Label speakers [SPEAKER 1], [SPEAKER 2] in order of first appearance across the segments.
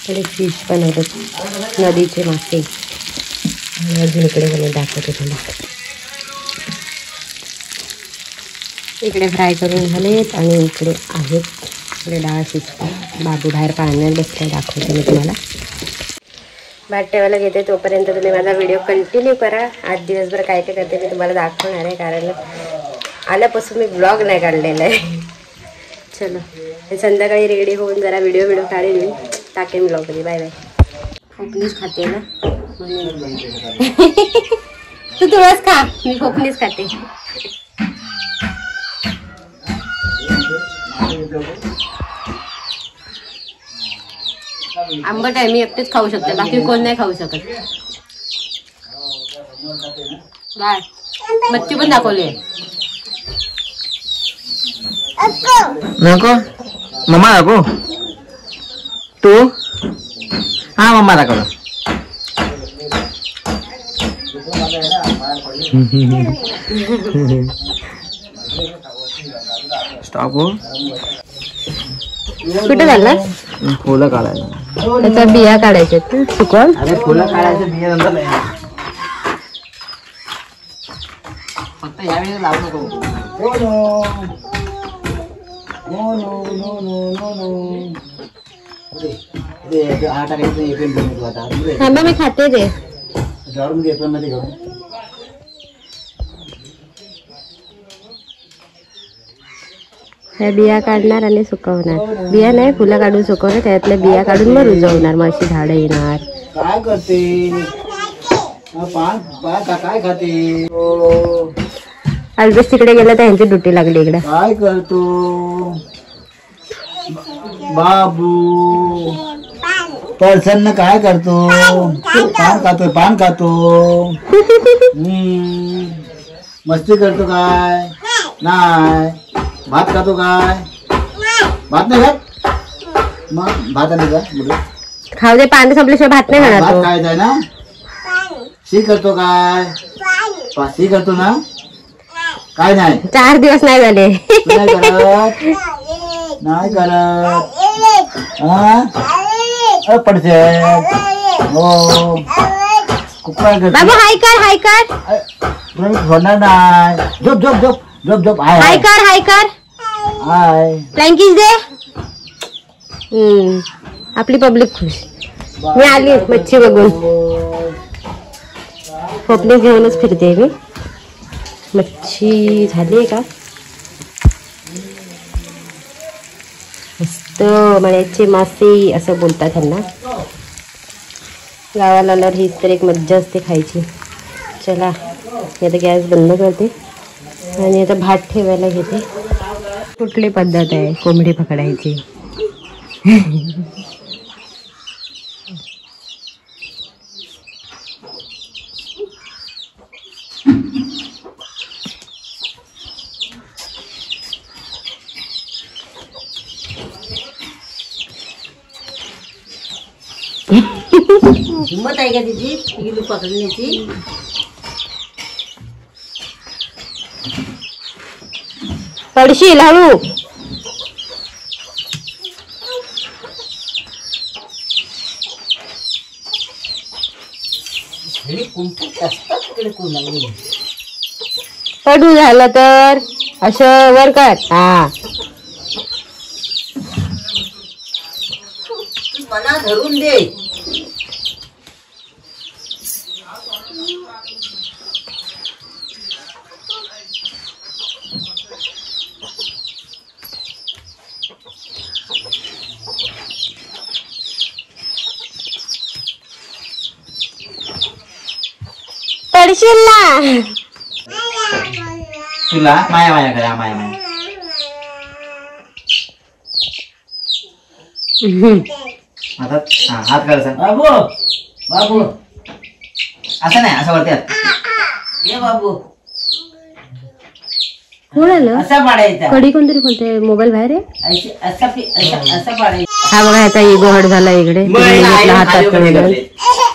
[SPEAKER 1] इकडे फिश बनवतात, नदीचे मासे. अजून इकडे बनवून दाखवते तुला. इकडे फ्राय करून झालेत आणि इकडे आहेत इकडे डाळ शिजते. बाबू बाहेर पाण्यात बसलाय, दाखवते मी तुम्हाला. भात ठेवायला घेते तोपर्यंत तुम्ही माझा व्हिडिओ कंटिन्यू करा. आज दिवसभर काय काय करते मी तुम्हाला दाखवणार आहे, कारण आल्यापासून मी ब्लॉग नाही काढलेला आहे. चलो संध्याकाळी रेडी होऊन जरा व्हिडिओ काढेल मी, टाकेन ब्लॉगमध्ये. Bye bye. खोकलीच खाते ना तू तुळस खा, मी खोकलीच खाते. आंबट आहे, मी एकटेच खाऊ शकते, बाकी कोण नाही खाऊ शकत. बाय. मच्छी पण दाखवली आहे.
[SPEAKER 2] नको मम्मा दाखव तू. हा मम्मा दाखव. स्टॉप हो.
[SPEAKER 1] कुठे झालं?
[SPEAKER 2] फुलं काढायला.
[SPEAKER 1] त्याच्या बिया काढायच्या सुकवून.
[SPEAKER 2] अरे फुलं काढायचं, बिया नंतर नाही. फक्त यावेळी लावू नको.
[SPEAKER 1] थांबा मी खाते ते. ह्या बिया काढणार आणि सुकवणार. बिया नाही, फुलं काढून सुकवणार, त्यातल्या बिया काढून मग रुजवणार, मग अशी झाडं येणार.
[SPEAKER 2] काय करते? काय खाते?
[SPEAKER 1] अल्बेस तिकडे गेलं तर ह्यांची ड्युटी लागली इकडे.
[SPEAKER 2] काय करतो बाबू? प्रसन्न काय करतो? पान खातो. मस्ती करतो काय? नाही. भात खातो काय? भात नाही खात. मग भात नाही का?
[SPEAKER 1] खाऊ दे, पाणी संपल्याशिवाय भात नाही खाणार.
[SPEAKER 2] भात खायचा ना? शी करतो काय? शी करतो ना? काय नाही.
[SPEAKER 1] 4 दिवस नाही झाले.
[SPEAKER 2] नाही करत. पडते हो.
[SPEAKER 1] बाबू हाय कर.
[SPEAKER 2] होणार नाही. झोप.
[SPEAKER 1] हाय कर.
[SPEAKER 2] हाय.
[SPEAKER 1] फ्लँकीज दे. आपली पब्लिक खुश. मी आली मच्छी बघून. खोपली घेऊनच फिरते मी. मच्छी झाली का? मस्त मळ्याचे मासे असं बोलतात त्यांना. गावाला आल्यावर हीच तर एक मज्जा असते खायची. चला आता गॅस बंद करते आणि आता भात ठेवायला घेते. कुठली पद्धत आहे कोंबडी पकडायची? हिम्मत आहे का तिची पकडण्याची? पडशील हळू. पडू झालं तर असं वर कर. हा
[SPEAKER 2] मला धरून दे.
[SPEAKER 1] पडशील ना.
[SPEAKER 2] तुला माया करा. माया आता हात काढायचा. बाबू असं नाही, असं वरती ये बाबू.
[SPEAKER 1] कोण आलं?
[SPEAKER 2] असं पाडायचं.
[SPEAKER 1] कडी कोणतरी बोलते. मोबाईल बाहेर आहे.
[SPEAKER 2] असं पाडायचं.
[SPEAKER 1] हा बघा ह्याचा इगो हट झाला इकडे. हातात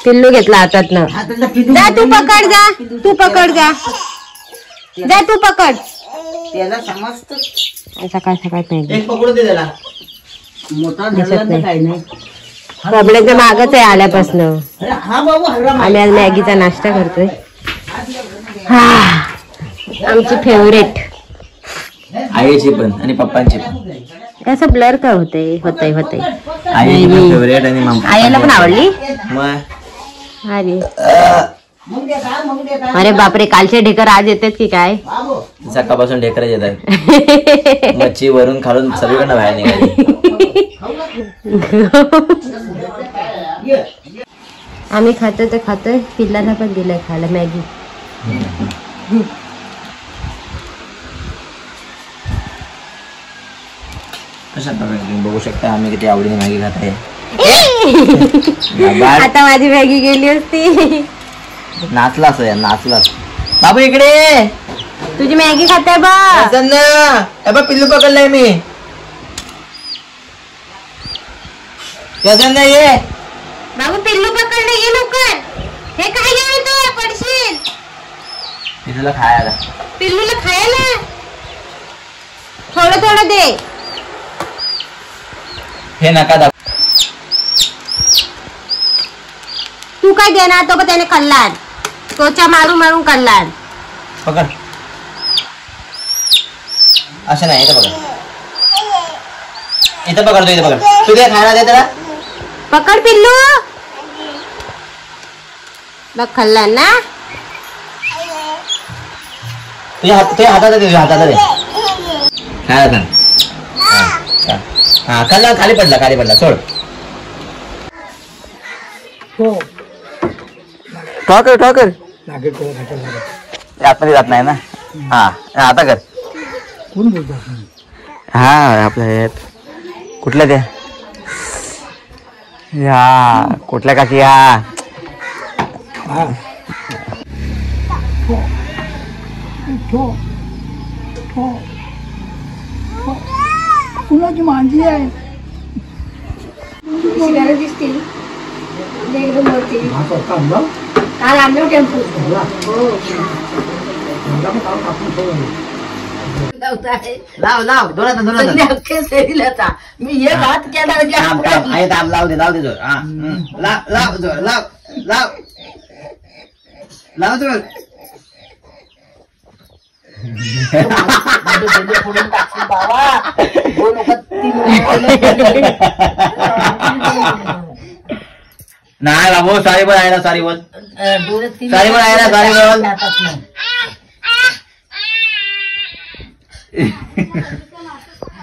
[SPEAKER 1] पिल्लू घेतला हातात ना. जा तू पकड. जा तू पकड.
[SPEAKER 2] त्याला समजत.
[SPEAKER 1] सकाळ नाही.
[SPEAKER 2] पकडू दे त्याला. मोठा
[SPEAKER 1] दिसत नाही.
[SPEAKER 2] काही नाही.
[SPEAKER 1] प्रॉब्लेमच्या मागच आहे आल्यापासून.
[SPEAKER 2] हा बाबू हरवला.
[SPEAKER 1] आम्ही आज मॅगीचा नाश्ता करतोय. आमची फेवरेट.
[SPEAKER 3] आईची पण आणि पप्पांची पण.
[SPEAKER 1] असं ब्लर का होतंय होतंय
[SPEAKER 3] आईची पण फेवरेट आणि
[SPEAKER 1] आईला पण आवडली.
[SPEAKER 3] मग
[SPEAKER 1] अरे अरे बापरे, कालचे ढेकर आज येतात की काय?
[SPEAKER 3] सकाळपासून ढेकरच येतात. मच्छी वरून खालून सगळीकडनं बाहेर निघाली.
[SPEAKER 1] आम्ही खातोय तर खातोय, पिल्लांना पण दिलंय खायला मॅगी.
[SPEAKER 3] कशा प्रकारे तुम्ही बघू शकता आम्ही किती आवडीने मॅगी खात आहे.
[SPEAKER 1] आता माझी मॅगी गेली असती.
[SPEAKER 3] नाचला असं यार, नाचलास. बाबू इकडे
[SPEAKER 1] तुझी मॅगी खाताय बा.
[SPEAKER 3] पिल्लू पकडलाय मी. ये
[SPEAKER 1] बाबू पिल्लू पकडलं, ये लवकर. हे काय घेऊन तू पडशील.
[SPEAKER 3] पिल्लूला खायला.
[SPEAKER 1] पिल्लूला खायला थोडं थोडं दे.
[SPEAKER 3] हे नका दाखव.
[SPEAKER 1] तू काय देणार तो, पण त्याने खाल्ला. त्वचा मारून मारून खाल्ला.
[SPEAKER 3] पकड. असं नाही, इथं पकड. इथं पकडतो, इथं पकड. तू दे खायला, दे त्याला.
[SPEAKER 1] पकड पिल्लू. बघ खाल्ला ना.
[SPEAKER 3] तुझ्या हातात दे, हातात दे. खायला सांग. हा खाल्ला, खाली पडला सोड. ठोकर आतमध्ये जात नाही ना. हा आता कर.
[SPEAKER 2] कोण बोलतो?
[SPEAKER 3] हा आपल्या यात कुठल्या त्या या कुठल्या काकी या.
[SPEAKER 2] कुणाची मांजी आहे?
[SPEAKER 1] दिसतील.
[SPEAKER 2] काल
[SPEAKER 1] आणलो टेम्पो.
[SPEAKER 3] लाव दोनात
[SPEAKER 2] मी एक हात केला
[SPEAKER 3] लाव दे जोर. लाव जोर, लाव जोर. नाही बाबू, सारी बोल आहे ना, सारी बोल आहे ना, सारी बोल.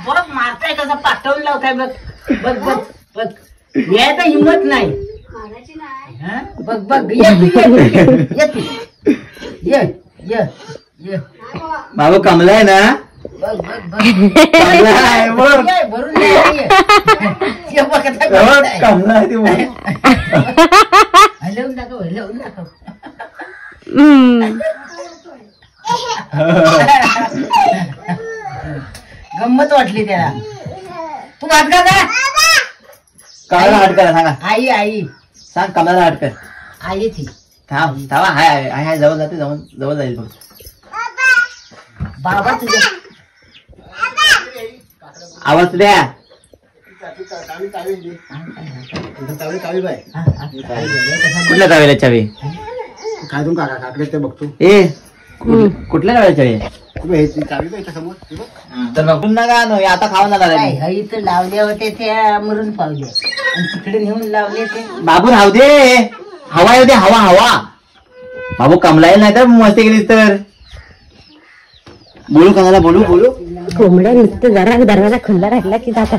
[SPEAKER 2] बघ मारताय कसं पाठवून लावताय. बघ यायचा हिंमत नाही. बघ ये
[SPEAKER 3] बाबू कमलाय ना.
[SPEAKER 2] भरून
[SPEAKER 3] कमला आहे ती.
[SPEAKER 2] हलवून दाखव. गंमत वाटली त्याला. तू भात का ना.
[SPEAKER 3] कमला हाट कर सांगा.
[SPEAKER 2] आई
[SPEAKER 3] सांग कमला हाट कर.
[SPEAKER 2] आई ती
[SPEAKER 3] थांबा हाय जवळ जाते, जवळ जाईल बघ.
[SPEAKER 2] बाबा तुझ्या
[SPEAKER 3] आवाज द्या. कुठल्या चावीला चावी?
[SPEAKER 2] खाजून काकडे ते बघतो.
[SPEAKER 3] कुठल्या चावीला चावी? तर बघून नका नो, आता खाऊन जाणार.
[SPEAKER 2] इथं लावले होते त्या मरून पावले आणि तिकडे नेऊन लावले ते.
[SPEAKER 3] बाबू राहू दे, हवा येऊ दे. हवा बाबू कमलाय नाही तर मस्ती केली तर. बोलू कोणाला बोलू.
[SPEAKER 1] कोंबड्या नुसतं जरा दरवाजा खुल्ला राहिला की जाता.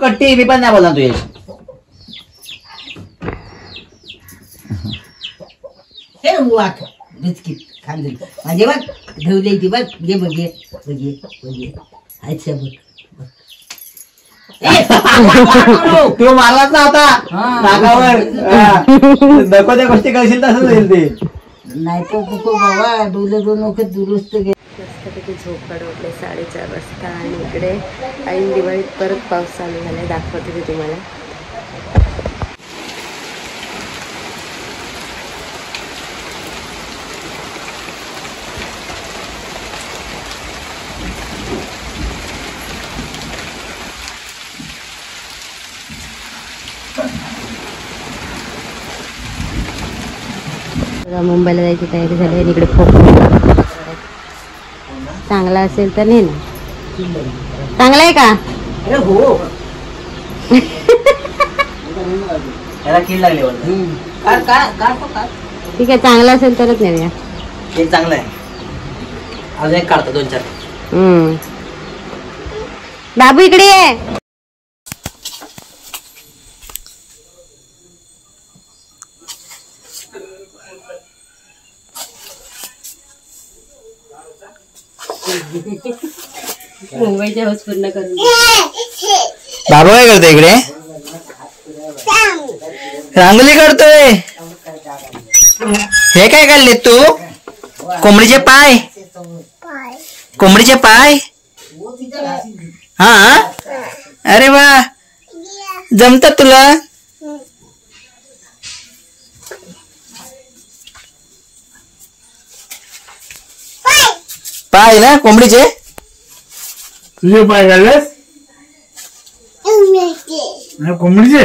[SPEAKER 3] कट्टी मी पण नाही बोलणार तुझे.
[SPEAKER 2] हे वाट बिस्किट खाल्ली माझे बघ ठेवली ती. बघ घे बघे अच्छा बघ.
[SPEAKER 3] तू मारलाच ना आता नागावर. नको त्या गोष्टी करशील तसंच होईल ते.
[SPEAKER 2] नाही तर नको बाबा. डोलं नको दुरुस्त घे.
[SPEAKER 1] मस्तपैकी झोप काढवले 4:30 वाजता. आणि इकडे ऐन दिवाळीत परत पाऊस चालू झालाय. दाखवते मी तुम्हाला. मुंबईला जायची तयारी झाली आणि इकडे फोक चांगला असेल तर नाही ना. चांगला आहे का?
[SPEAKER 3] अरे हो त्याला कीड लागली
[SPEAKER 1] ठीक आहे, चांगला असेल तरच नेऊया.
[SPEAKER 3] हे चांगलं आहे. अजून एक काढतो 2-4.
[SPEAKER 1] बाबू इकडे ये. मुंबईच्या हाऊस पूर्ण करून
[SPEAKER 3] बाबा काय करतोय इकडे? रांगोळी करतोय. हे काय काढले तू? कोंबडीचे पाय. कोंबडीचे पाय. हा अरे वा, जमतात तुला? पाय ना कोंबडीचे.
[SPEAKER 2] तुझे पाय काढलेस कोंबडीचे.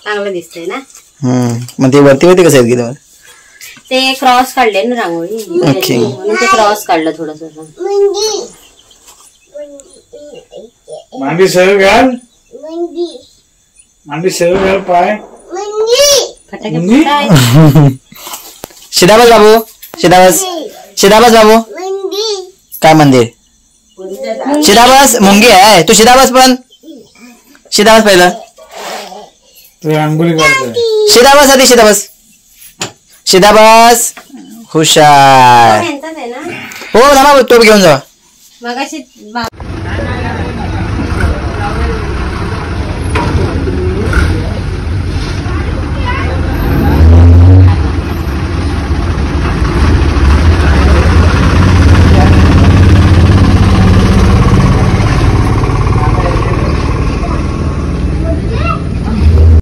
[SPEAKER 1] चांगलं दिसतंय ना.
[SPEAKER 3] मग ते वरती वरती कसं गेलं?
[SPEAKER 1] ते क्रॉस काढले ना रांगोळी,
[SPEAKER 3] ओके.
[SPEAKER 1] म्हणून ते क्रॉस काढलं थोडस.
[SPEAKER 2] मांडी सरळ घाल. मांडी सरळ घाल. पाय
[SPEAKER 3] शिदाबाज बाबू. शिदाबाज. शिदाबाज बाबू. काय मंदिर? शिदाबाज मुंगी आहे. तू शिदाबाज पण. शिदाबाज पहिलं.
[SPEAKER 2] रांगोळी काढतोय.
[SPEAKER 3] शिदाबाज आधी. शिदाबाज. शिदाबाज हुशार.
[SPEAKER 1] यांचाच आहे ना.
[SPEAKER 3] हो ना, तो घेऊन जा.
[SPEAKER 1] मगाशी